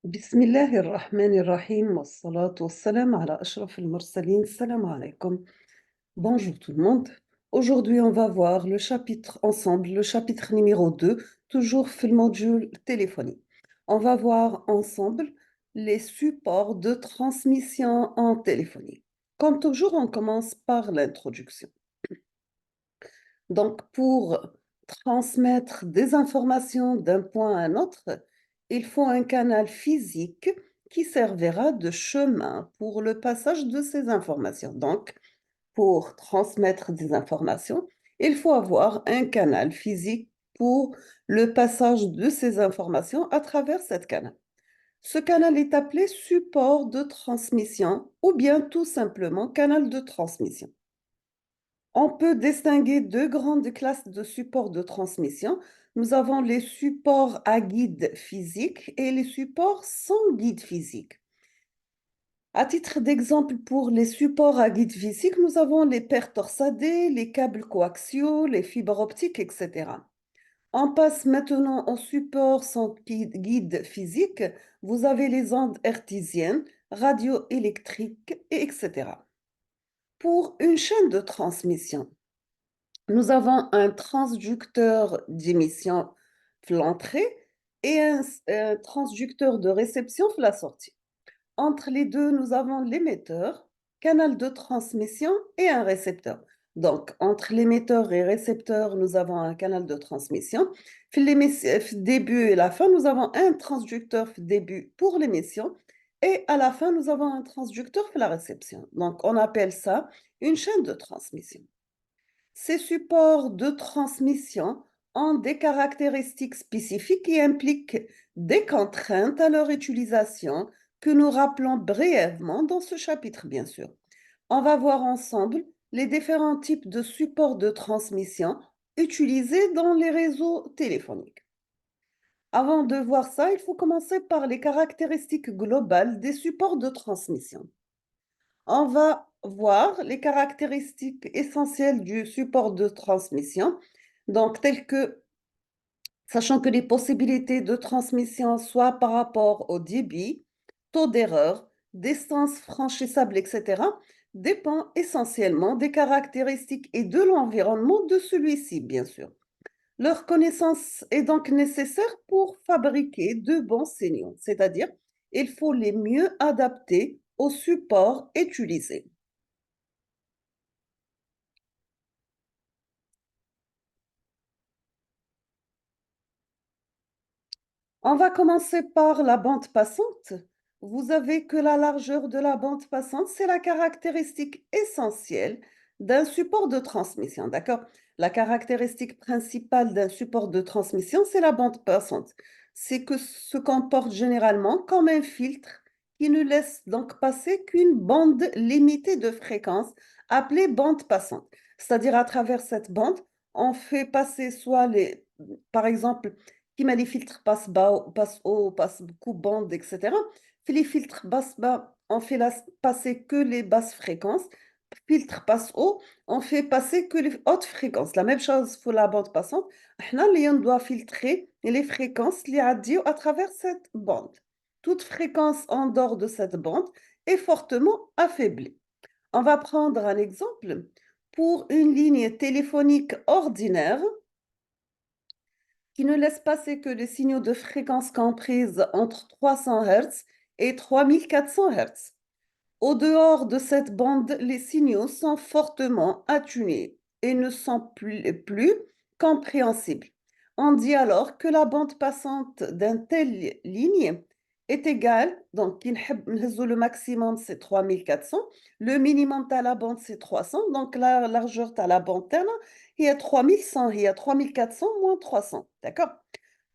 بسم الله الرحمن الرحيم والصلاة والسلام على أشرف المرسلين. Salam alaikum. Bonjour tout le monde. Aujourd'hui, on va voir le chapitre ensemble, le chapitre numéro 2, toujours في module téléphonie. On va voir ensemble les supports de transmission en téléphonie. Comme toujours, on commence par l'introduction. Donc, pour transmettre des informations d'un point à un autre, il faut un canal physique qui servira de chemin pour le passage de ces informations. Donc, pour transmettre des informations, il faut avoir un canal physique pour le passage de ces informations à travers cette canal. Ce canal est appelé support de transmission ou bien tout simplement canal de transmission. On peut distinguer deux grandes classes de supports de transmission. Nous avons les supports à guide physique et les supports sans guide physique. À titre d'exemple, pour les supports à guide physique, nous avons les paires torsadées, les câbles coaxiaux, les fibres optiques, etc. On passe maintenant au support sans guide physique. Vous avez les ondes hertziennes, radioélectriques, etc. Pour une chaîne de transmission, nous avons un transducteur d'émission à l'entrée et un transducteur de réception à la sortie. Entre les deux, nous avons l'émetteur, canal de transmission et un récepteur. Donc, entre l'émetteur et récepteur, nous avons un canal de transmission. Début et la fin, nous avons un transducteur début pour l'émission et à la fin, nous avons un transducteur pour la réception. Donc, on appelle ça une chaîne de transmission. Ces supports de transmission ont des caractéristiques spécifiques qui impliquent des contraintes à leur utilisation que nous rappelons brièvement dans ce chapitre, bien sûr. On va voir ensemble les différents types de supports de transmission utilisés dans les réseaux téléphoniques. Avant de voir ça, il faut commencer par les caractéristiques globales des supports de transmission. On va voir les caractéristiques essentielles du support de transmission, donc telles que, sachant que les possibilités de transmission, soit par rapport au débit, taux d'erreur, distance franchissable, etc., dépend essentiellement des caractéristiques et de l'environnement de celui-ci, bien sûr. Leur connaissance est donc nécessaire pour fabriquer de bons signaux, c'est-à-dire il faut les mieux adapter au support utilisé. On va commencer par la bande passante. Vous avez que la largeur de la bande passante, c'est la caractéristique essentielle d'un support de transmission, d'accord? La caractéristique principale d'un support de transmission, c'est la bande passante. C'est que se comporte généralement comme un filtre qui ne laisse donc passer qu'une bande limitée de fréquence appelée bande passante. C'est-à-dire à travers cette bande, on fait passer soit par exemple, qui met les filtres passe bas, passe haut, passe coupe bande, etc. Puis les filtres basse bas, on fait passer que les basses fréquences. Filtre passe haut, on fait passer que les hautes fréquences. La même chose pour la bande passante. On doit filtrer les fréquences qui arrivent à travers cette bande. Toute fréquence en dehors de cette bande est fortement affaiblie. On va prendre un exemple. Pour une ligne téléphonique ordinaire, qui ne laisse passer que les signaux de fréquence comprises entre 300 Hz et 3400 Hz. Au dehors de cette bande, les signaux sont fortement atténués et ne sont plus compréhensibles. On dit alors que la bande passante d'une telle ligne est égale, donc le maximum c'est 3400, le minimum de la bande c'est 300, donc la largeur de la bande il y a 3100, il y a 3400 moins 300, d'accord?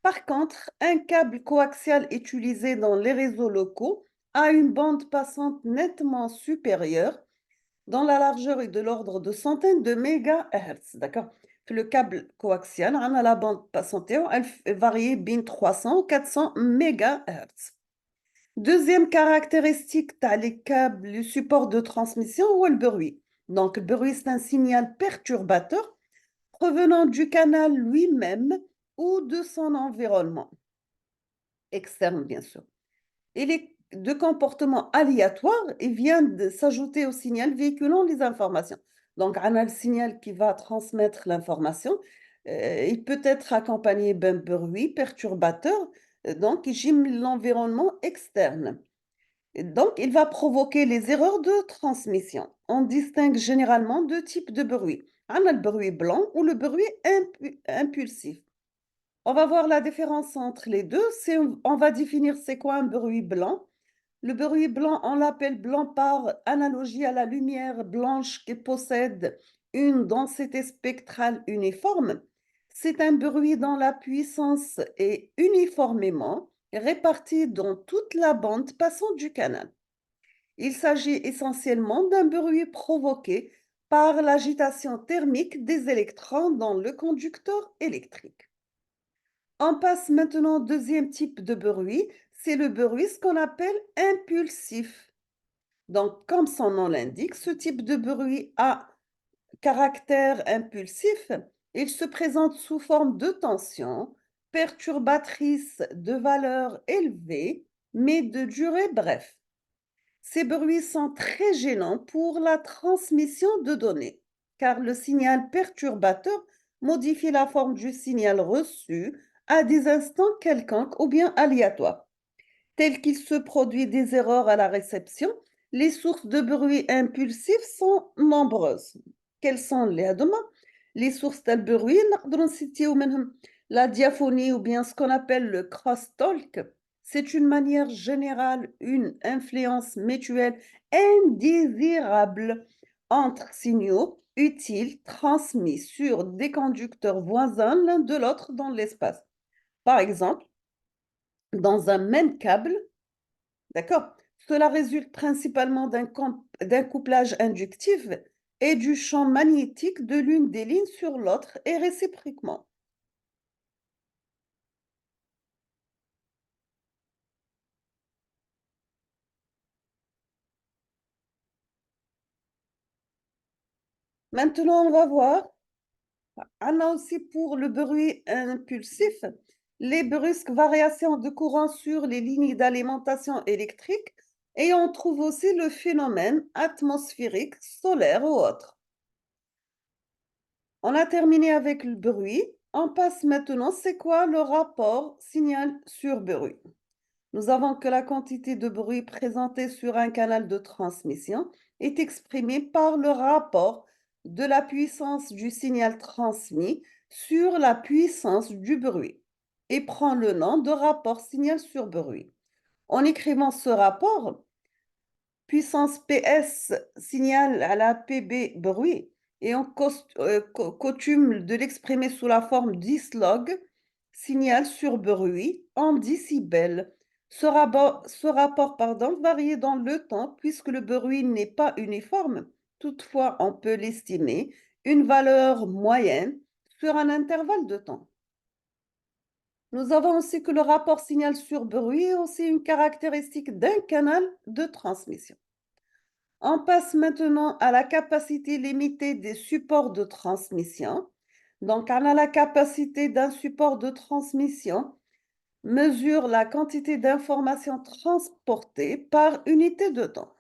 Par contre, un câble coaxial utilisé dans les réseaux locaux a une bande passante nettement supérieure, dont la largeur est de l'ordre de centaines de mégahertz. D'accord? Le câble coaxial, on a la bande passante, elle varie bien 300 ou 400 mégahertz. Deuxième caractéristique, tu as les câbles, le support de transmission ou le bruit. Donc, le bruit, c'est un signal perturbateur provenant du canal lui-même ou de son environnement externe, bien sûr. Il est de comportement aléatoire et vient de s'ajouter au signal véhiculant les informations. Donc, on a le signal qui va transmettre l'information. Il peut être accompagné d'un bruit perturbateur, donc qui gêne l'environnement externe. Et donc, il va provoquer les erreurs de transmission. On distingue généralement deux types de bruit. On a le bruit blanc ou le bruit impulsif. On va voir la différence entre les deux. On va définir c'est quoi un bruit blanc. Le bruit blanc, on l'appelle blanc par analogie à la lumière blanche qui possède une densité spectrale uniforme. C'est un bruit dont la puissance est uniformément répartie dans toute la bande passant du canal. Il s'agit essentiellement d'un bruit provoqué par l'agitation thermique des électrons dans le conducteur électrique. On passe maintenant au deuxième type de bruit, c'est le bruit ce qu'on appelle impulsif. Donc, comme son nom l'indique, ce type de bruit a caractère impulsif. Il se présente sous forme de tension, perturbatrice de valeur élevée, mais de durée brève. Ces bruits sont très gênants pour la transmission de données, car le signal perturbateur modifie la forme du signal reçu à des instants quelconques ou bien aléatoires. Tel qu'il se produit des erreurs à la réception, les sources de bruit impulsif sont nombreuses. Quelles sont les هذوما les sources de bruit نقدروا نسيتيو منهم la diaphonie ou bien ce qu'on appelle le crosstalk. C'est une manière générale, une influence mutuelle indésirable entre signaux utiles transmis sur des conducteurs voisins l'un de l'autre dans l'espace. Par exemple, dans un même câble, d'accord? Cela résulte principalement d'un couplage inductif et du champ magnétique de l'une des lignes sur l'autre et réciproquement. Maintenant, on va voir, on a aussi pour le bruit impulsif, les brusques variations de courant sur les lignes d'alimentation électrique et on trouve aussi le phénomène atmosphérique, solaire ou autre. On a terminé avec le bruit. On passe maintenant, c'est quoi le rapport signal sur bruit? Nous avons que la quantité de bruit présentée sur un canal de transmission est exprimée par le rapport de la puissance du signal transmis sur la puissance du bruit et prend le nom de rapport signal sur bruit. En écrivant ce rapport, puissance PS signal à la PB bruit et on coutume de l'exprimer sous la forme log signal sur bruit en décibels. Ce rapport pardon, varie dans le temps puisque le bruit n'est pas uniforme. Toutefois, on peut l'estimer une valeur moyenne sur un intervalle de temps. Nous avons aussi que le rapport signal sur bruit est aussi une caractéristique d'un canal de transmission. On passe maintenant à la capacité limitée des supports de transmission. Donc, on a la capacité d'un support de transmission mesure la quantité d'informations transportées par unité de temps.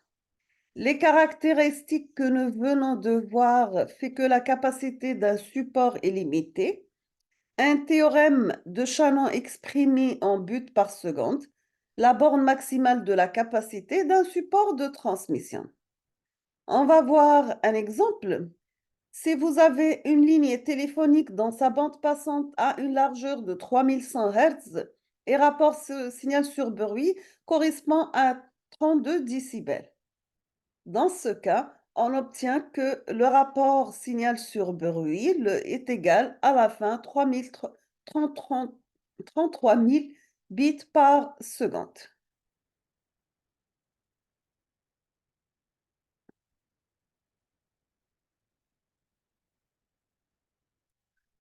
Les caractéristiques que nous venons de voir fait que la capacité d'un support est limitée. Un théorème de Shannon exprimé en buts par seconde, la borne maximale de la capacité d'un support de transmission. On va voir un exemple. Si vous avez une ligne téléphonique dans sa bande passante à une largeur de 3100 Hz et rapport ce signal sur bruit correspond à 32 décibels. Dans ce cas, on obtient que le rapport signal sur bruit est égal à la fin 33 000 bits par seconde.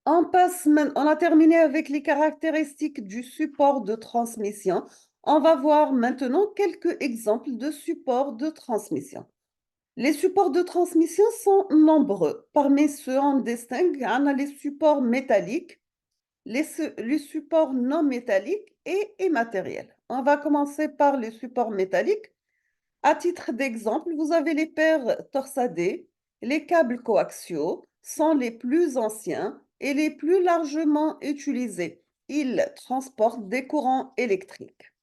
On a terminé avec les caractéristiques du support de transmission. On va voir maintenant quelques exemples de supports de transmission. Les supports de transmission sont nombreux. Parmi ceux, on distingue on a les supports métalliques. les supports non métalliques et immatériels. On va commencer par les supports métalliques. À titre d'exemple, vous avez les paires torsadées. Les câbles coaxiaux sont les plus anciens et les plus largement utilisés. Ils transportent des courants électriques.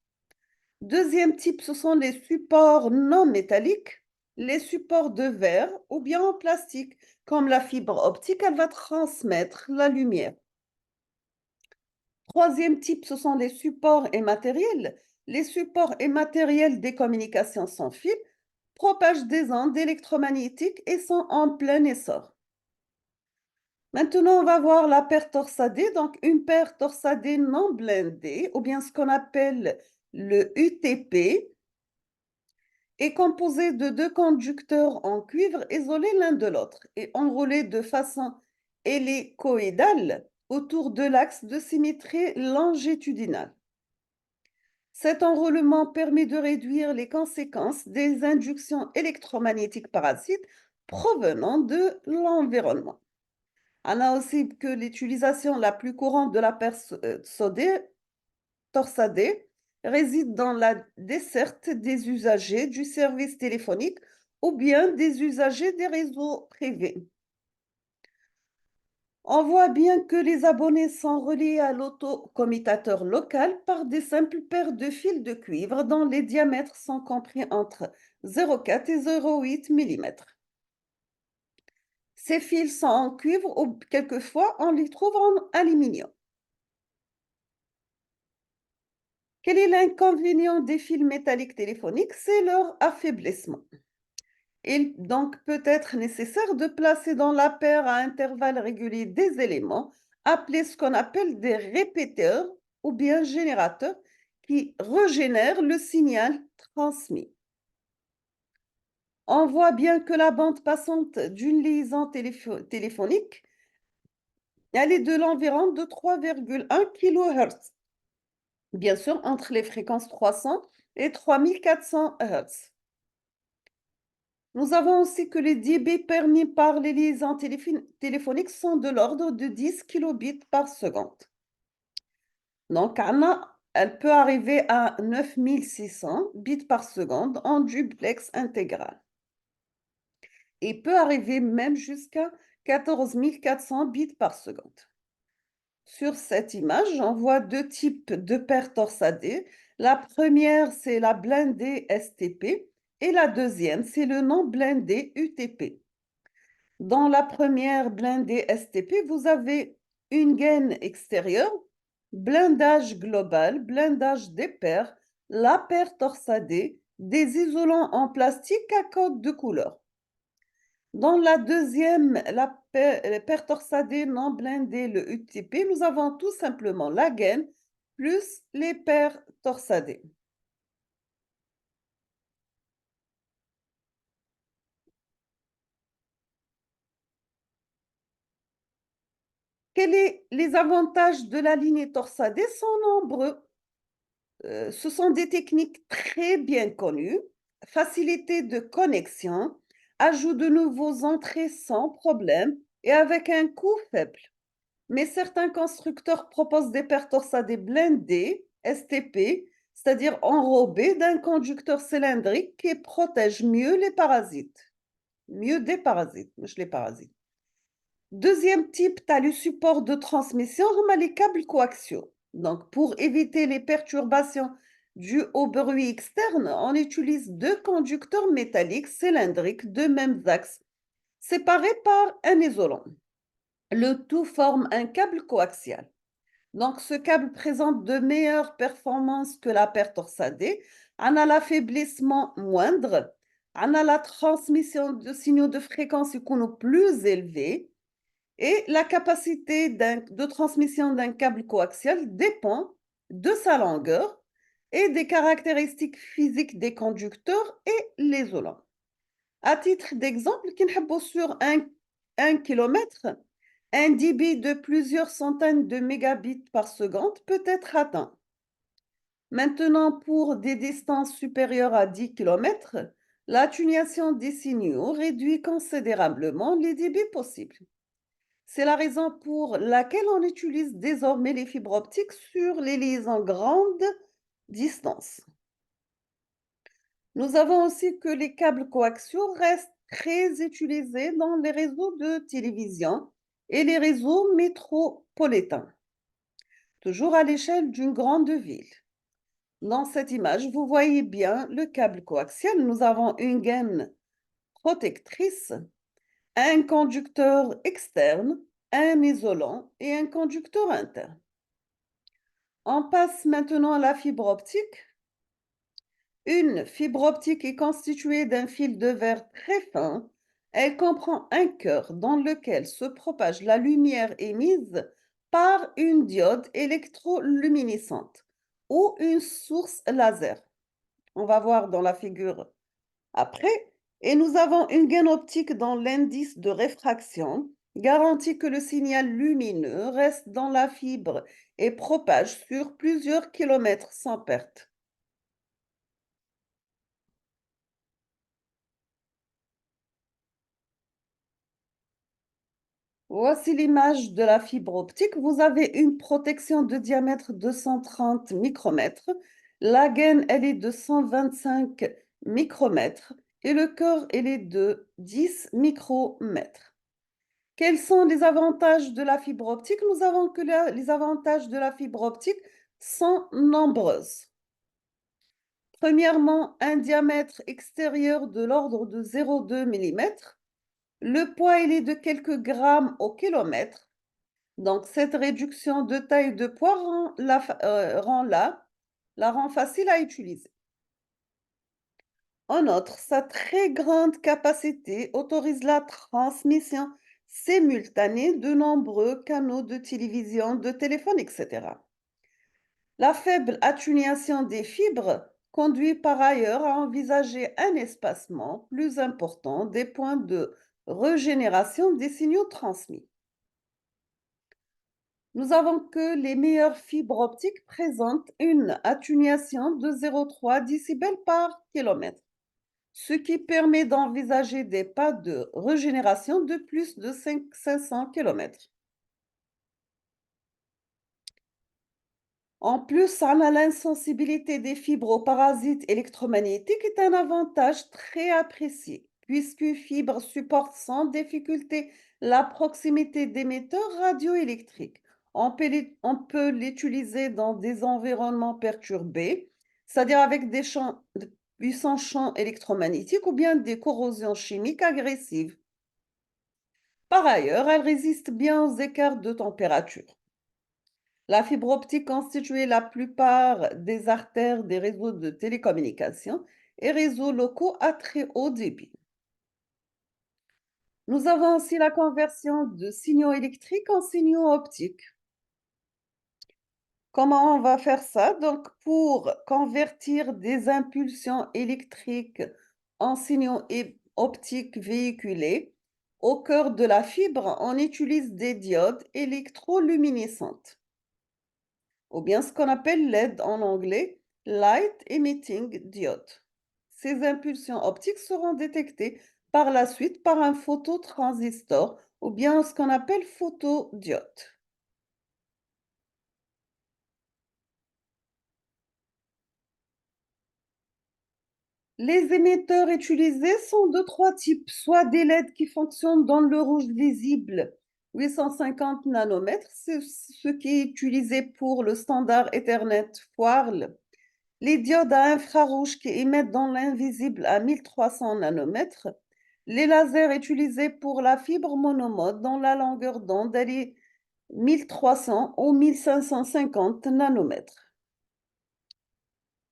Deuxième type, ce sont les supports non métalliques. Les supports de verre ou bien en plastique, comme la fibre optique, elle va transmettre la lumière. Troisième type, ce sont les supports immatériels. Les supports immatériels des communications sans fil propagent des ondes électromagnétiques et sont en plein essor. Maintenant, on va voir la paire torsadée. Donc, une paire torsadée non blindée, ou bien ce qu'on appelle le UTP, est composée de deux conducteurs en cuivre isolés l'un de l'autre et enroulés de façon hélicoïdale autour de l'axe de symétrie longitudinale. Cet enroulement permet de réduire les conséquences des inductions électromagnétiques parasites provenant de l'environnement. On a aussi que l'utilisation la plus courante de la torsadée réside dans la desserte des usagers du service téléphonique ou bien des usagers des réseaux privés. On voit bien que les abonnés sont reliés à l'autocommutateur local par des simples paires de fils de cuivre dont les diamètres sont compris entre 0,4 et 0,8 mm. Ces fils sont en cuivre ou quelquefois on les trouve en aluminium. Quel est l'inconvénient des fils métalliques téléphoniques? C'est leur affaiblissement. Il donc peut être nécessaire de placer dans la paire à intervalles réguliers des éléments appelés ce qu'on appelle des répéteurs ou bien générateurs qui régénèrent le signal transmis. On voit bien que la bande passante d'une liaison téléphonique, elle est de l'environ de 3,1 kHz, bien sûr entre les fréquences 300 et 3400 Hz. Nous avons aussi que les débits permis par les liaisons téléphoniques sont de l'ordre de 10 kilobits par seconde. Donc, Anna, elle peut arriver à 9600 bits par seconde en duplex intégral et peut arriver même jusqu'à 14 400 bits par seconde. Sur cette image, on voit deux types de paires torsadées. La première, c'est la blindée STP et la deuxième, c'est le non blindé UTP. Dans la première blindée STP, vous avez une gaine extérieure, blindage global, blindage des paires, la paire torsadée, des isolants en plastique à code de couleur. Dans la deuxième, la paire torsadée non blindée, le UTP, nous avons tout simplement la gaine plus les paires torsadées. Quels sont les avantages de la lignée torsadée? Sont nombreux. Ce sont des techniques très bien connues, facilité de connexion, ajout de nouveaux entrées sans problème et avec un coût faible. Mais certains constructeurs proposent des paires torsadées blindées, STP, c'est-à-dire enrobées d'un conducteur cylindrique qui protège mieux les parasites. Mieux des parasites, مش les parasites. Deuxième type, tu as le support de transmission, on a les câbles coaxiaux. Donc, pour éviter les perturbations dues au bruit externe, on utilise deux conducteurs métalliques cylindriques de même axe, séparés par un isolant. Le tout forme un câble coaxial. Donc, ce câble présente de meilleures performances que la paire torsadée. On a l'affaiblissement moindre, on a la transmission de signaux de fréquence plus élevée. Et la capacité de transmission d'un câble coaxial dépend de sa longueur et des caractéristiques physiques des conducteurs et l'isolant. À titre d'exemple, sur un kilomètre, un débit de plusieurs centaines de mégabits par seconde peut être atteint. Maintenant, pour des distances supérieures à 10 km, l'atténuation des signaux réduit considérablement les débits possibles. C'est la raison pour laquelle on utilise désormais les fibres optiques sur les liaisons grandes distances. Nous avons aussi que les câbles coaxiaux restent très utilisés dans les réseaux de télévision et les réseaux métropolitains, toujours à l'échelle d'une grande ville. Dans cette image, vous voyez bien le câble coaxial. Nous avons une gaine protectrice, un conducteur externe, un isolant et un conducteur interne. On passe maintenant à la fibre optique. Une fibre optique est constituée d'un fil de verre très fin. Elle comprend un cœur dans lequel se propage la lumière émise par une diode électroluminescente ou une source laser. On va voir dans la figure après. Et nous avons une gaine optique dans l'indice de réfraction, garantit que le signal lumineux reste dans la fibre et propage sur plusieurs kilomètres sans perte. Voici l'image de la fibre optique. Vous avez une protection de diamètre de 130 micromètres. La gaine, elle est de 125 micromètres et le cœur, il est de 10 micromètres. Quels sont les avantages de la fibre optique? Nous avons que les avantages de la fibre optique sont nombreuses. Premièrement, un diamètre extérieur de l'ordre de 0,2 mm. Le poids, il est de quelques grammes au kilomètre. Donc, cette réduction de taille de poids la rend facile à utiliser. En outre, sa très grande capacité autorise la transmission simultanée de nombreux canaux de télévision, de téléphone, etc. La faible atténuation des fibres conduit par ailleurs à envisager un espacement plus important des points de régénération des signaux transmis. Nous avons que les meilleures fibres optiques présentent une atténuation de 0,3 décibels par kilomètre, ce qui permet d'envisager des pas de régénération de plus de 500 km. En plus, l'insensibilité des fibres aux parasites électromagnétiques est un avantage très apprécié, puisqu'une fibre supporte sans difficulté la proximité d'émetteurs radioélectriques. On peut l'utiliser dans des environnements perturbés, c'est-à-dire avec de puissants champs électromagnétiques ou bien des corrosions chimiques agressives. Par ailleurs, elle résiste bien aux écarts de température. La fibre optique constitue la plupart des artères des réseaux de télécommunications et réseaux locaux à très haut débit. Nous avons aussi la conversion de signaux électriques en signaux optiques. Comment on va faire ça? Donc, pour convertir des impulsions électriques en signaux optiques véhiculés, au cœur de la fibre, on utilise des diodes électroluminescentes, ou bien ce qu'on appelle LED en anglais, Light Emitting Diode. Ces impulsions optiques seront détectées par la suite par un phototransistor ou bien ce qu'on appelle photodiode. Les émetteurs utilisés sont de trois types, soit des LED qui fonctionnent dans le rouge visible 850 nanomètres, c'est ce qui est utilisé pour le standard Ethernet FWARL. Les diodes à infrarouge qui émettent dans l'invisible à 1300 nanomètres. Les lasers utilisés pour la fibre monomode dans la longueur d'onde, elle est 1300 ou 1550 nanomètres.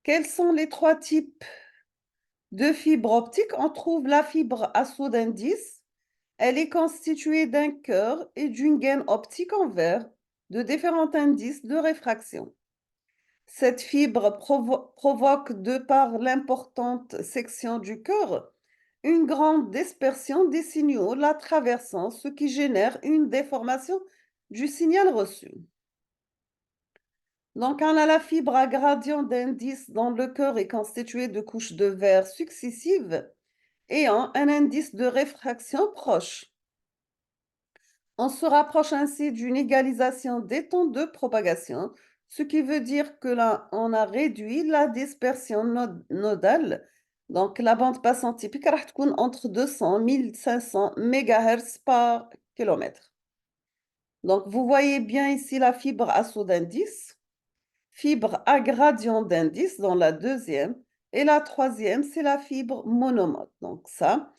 Quels sont les trois types de fibres optiques? On trouve la fibre à saut d'indice. Elle est constituée d'un cœur et d'une gaine optique en verre de différents indices de réfraction. Cette fibre provoque, de par l'importante section du cœur, une grande dispersion des signaux la traversant, ce qui génère une déformation du signal reçu. Donc, on a la fibre à gradient d'indice dont le cœur est constitué de couches de verre successives ayant un indice de réfraction proche. On se rapproche ainsi d'une égalisation des temps de propagation, ce qui veut dire que là, on a réduit la dispersion nodale. Donc, la bande passante typique راح تكون entre 200 et 1500 MHz par kilomètre. Donc, vous voyez bien ici la fibre à saut d'indice, fibre à gradient d'indice dans la deuxième, et la troisième, c'est la fibre monomode. Donc ça,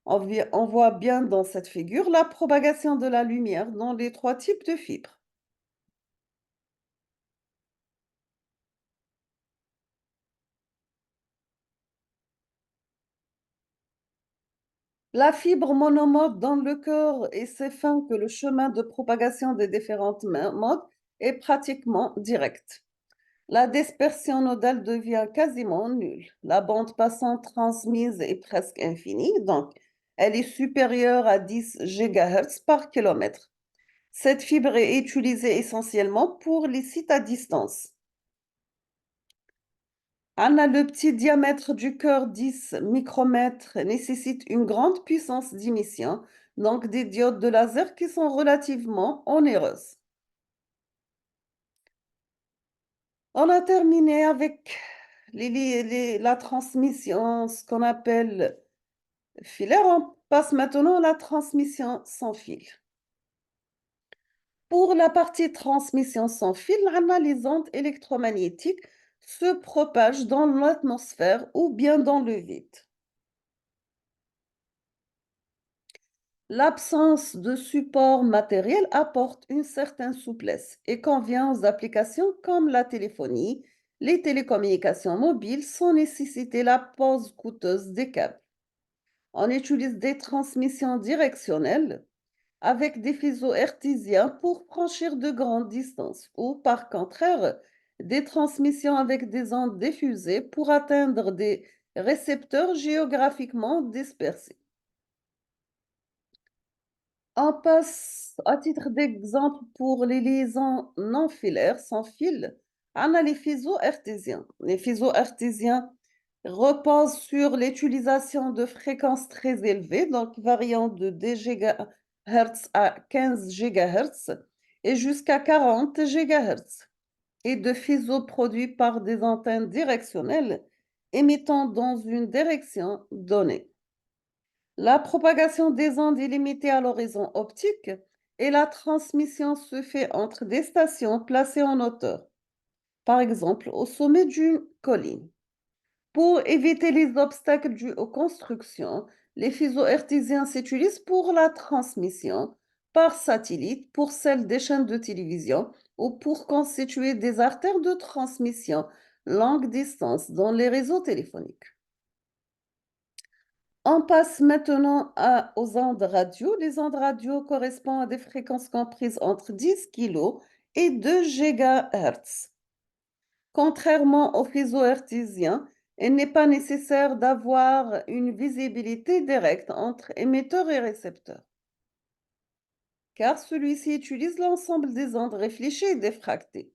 on voit bien dans cette figure la propagation de la lumière dans les trois types de fibres. La fibre monomode dans le corps est si fin que le chemin de propagation des différentes modes est pratiquement direct. La dispersion nodale devient quasiment nulle. La bande passante transmise est presque infinie, donc elle est supérieure à 10 GHz par kilomètre. Cette fibre est utilisée essentiellement pour les sites à distance. Anna, le petit diamètre du cœur, 10 micromètres, nécessite une grande puissance d'émission, donc des diodes de laser qui sont relativement onéreuses. On a terminé avec la transmission, ce qu'on appelle filaire. On passe maintenant à la transmission sans fil. Pour la partie transmission sans fil, les ondes électromagnétiques se propagent dans l'atmosphère ou bien dans le vide. L'absence de support matériel apporte une certaine souplesse et convient aux applications comme la téléphonie, les télécommunications mobiles sans nécessiter la pose coûteuse des câbles. On utilise des transmissions directionnelles avec des fuseaux hertziens pour franchir de grandes distances ou, par contraire, des transmissions avec des ondes diffusées pour atteindre des récepteurs géographiquement dispersés. On passe, à titre d'exemple, pour les liaisons non filaires, sans fil, on a les fuseaux artésiens. Les fuseaux artésiens reposent sur l'utilisation de fréquences très élevées, donc variant de 10 GHz à 15 GHz et jusqu'à 40 GHz, et de fuseaux produits par des antennes directionnelles émettant dans une direction donnée. La propagation des ondes est limitée à l'horizon optique et la transmission se fait entre des stations placées en hauteur, par exemple au sommet d'une colline. Pour éviter les obstacles dus aux constructions, les fuseaux hertziens s'utilisent pour la transmission par satellite pour celle des chaînes de télévision ou pour constituer des artères de transmission longue distance dans les réseaux téléphoniques. On passe maintenant aux ondes radio. Les ondes radio correspondent à des fréquences comprises entre 10 kilo et 2 GHz. Contrairement aux fuseaux hertziens, il n'est pas nécessaire d'avoir une visibilité directe entre émetteur et récepteur, car celui-ci utilise l'ensemble des ondes réfléchies et diffractées.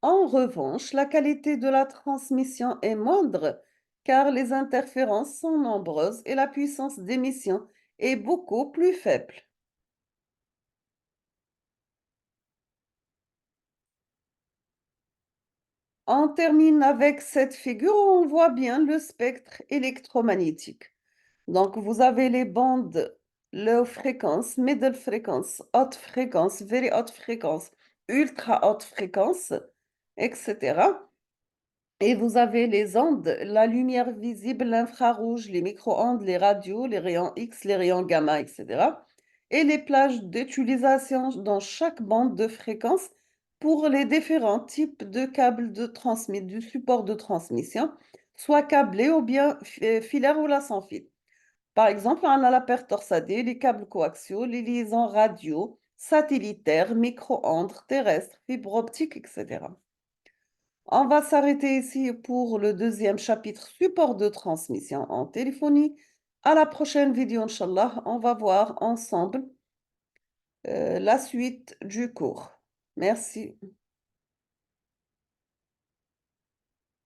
En revanche, la qualité de la transmission est moindre car les interférences sont nombreuses et la puissance d'émission est beaucoup plus faible. On termine avec cette figure où on voit bien le spectre électromagnétique. Donc, vous avez les bandes low fréquence, middle fréquence, haute fréquence, very haute fréquence, ultra haute fréquence, etc. Et vous avez les ondes, la lumière visible, l'infrarouge, les micro-ondes, les radios, les rayons X, les rayons gamma, etc. Et les plages d'utilisation dans chaque bande de fréquence pour les différents types de câbles de transmission, du support de transmission, soit câblé ou bien filaire ou la sans fil. Par exemple, on a la paire torsadée, les câbles coaxiaux, les liaisons radio, satellitaires, micro-ondes, terrestres, fibres optiques, etc. On va s'arrêter ici pour le deuxième chapitre, support de transmission en téléphonie. À la prochaine vidéo, Inch'Allah, on va voir ensemble la suite du cours. Merci.